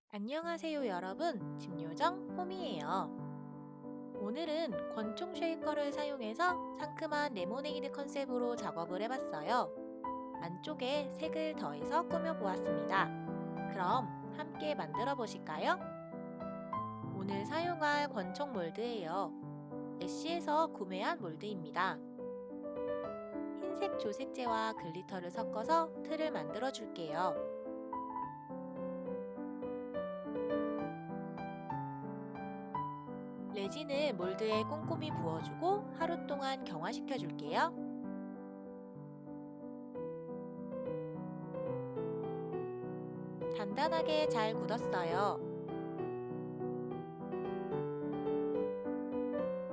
안녕하세요 여러분, 집요정 홈이에요. 오늘은 권총 쉐이커를 사용해서 상큼한 레모네이드 컨셉으로 작업을 해봤어요. 안쪽에 색을 더해서 꾸며보았습니다. 그럼 함께 만들어 보실까요? 오늘 사용할 권총 몰드예요. 애쉬에서 구매한 몰드입니다. 흰색 조색제와 글리터를 섞어서 틀을 만들어 줄게요. 레진을 몰드에 꼼꼼히 부어주고 하루 동안 경화시켜 줄게요. 단단하게 잘 굳었어요.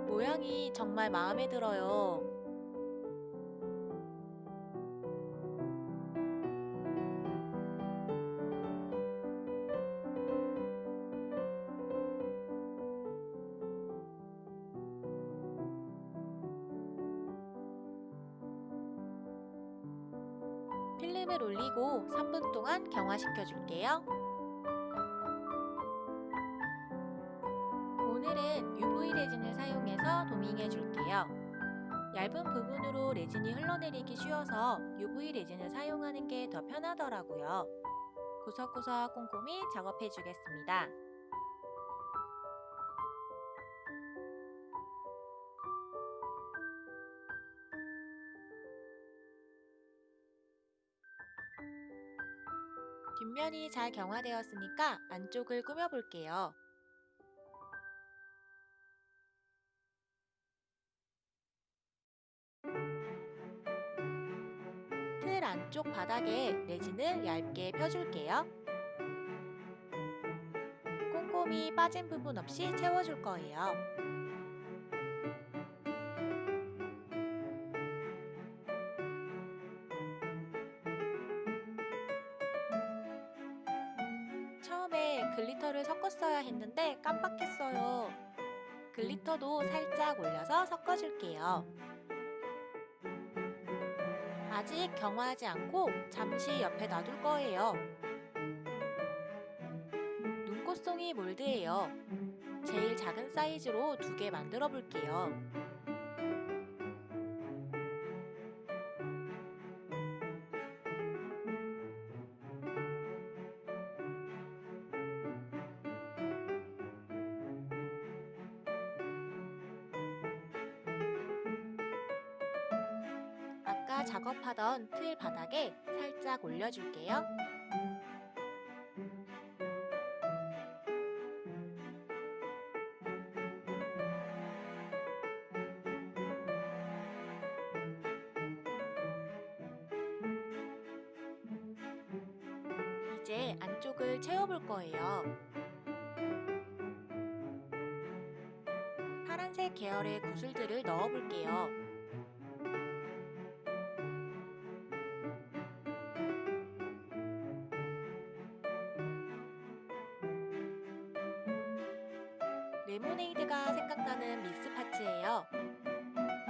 모양이 정말 마음에 들어요. 필름을 올리고 3분 동안 경화시켜 줄게요. 오늘은 UV 레진을 사용해서 도밍해 줄게요. 얇은 부분으로 레진이 흘러내리기 쉬워서 UV 레진을 사용하는 게 더 편하더라고요. 구석구석 꼼꼼히 작업해 주겠습니다. 뒷면이 잘 경화되었으니까 안쪽을 꾸며볼게요. 틀 안쪽 바닥에 레진을 얇게 펴줄게요. 꼼꼼히 빠진 부분 없이 채워줄 거예요. 처음에 글리터를 섞었어야 했는데 깜빡했어요. 글리터도 살짝 올려서 섞어줄게요. 아직 경화하지 않고 잠시 옆에 놔둘 거예요. 눈꽃송이 몰드예요. 제일 작은 사이즈로 2개 만들어 볼게요. 아까 작업하던 틀 바닥에 살짝 올려줄게요. 이제 안쪽을 채워볼 거예요. 파란색 계열의 구슬들을 넣어볼게요. 레모네이드가 생각나는 믹스 파츠예요.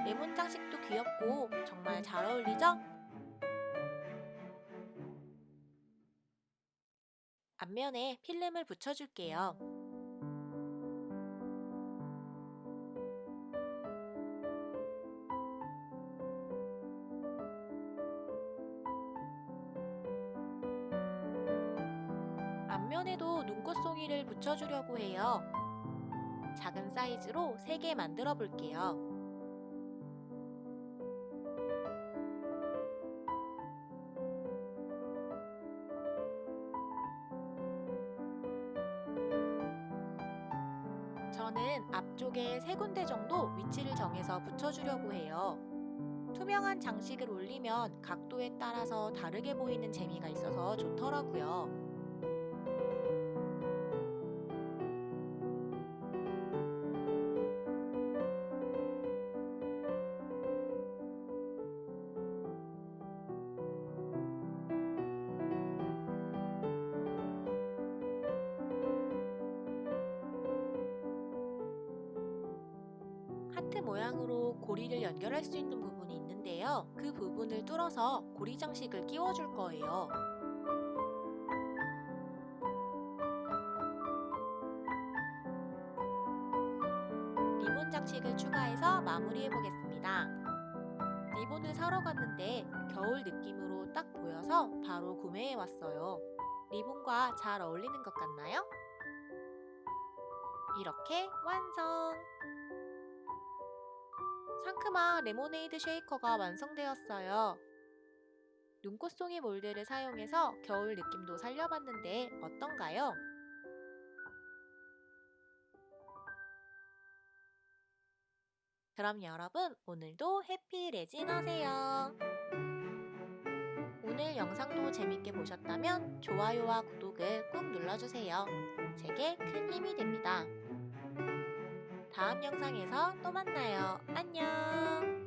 레몬 장식도 귀엽고 정말 잘 어울리죠? 앞면에 필름을 붙여줄게요. 앞면에도 눈꽃송이를 붙여주려고 해요. 작은 사이즈로 3개 만들어 볼게요. 저는 앞쪽에 3군데 정도 위치를 정해서 붙여주려고 해요. 투명한 장식을 올리면 각도에 따라서 다르게 보이는 재미가 있어서 좋더라고요. 하트 모양으로 고리를 연결할 수 있는 부분이 있는데요. 그 부분을 뚫어서 고리 장식을 끼워줄 거예요. 리본 장식을 추가해서 마무리해 보겠습니다. 리본을 사러 갔는데 겨울 느낌으로 딱 보여서 바로 구매해 왔어요. 리본과 잘 어울리는 것 같나요? 이렇게 완성! 상큼한 레모네이드 쉐이커가 완성되었어요. 눈꽃송이 몰드를 사용해서 겨울 느낌도 살려봤는데 어떤가요? 그럼 여러분 오늘도 해피 레진 하세요. 오늘 영상도 재밌게 보셨다면 좋아요와 구독을 꾹 눌러주세요. 제게 큰 힘이 됩니다. 다음 영상에서 또 만나요. 안녕!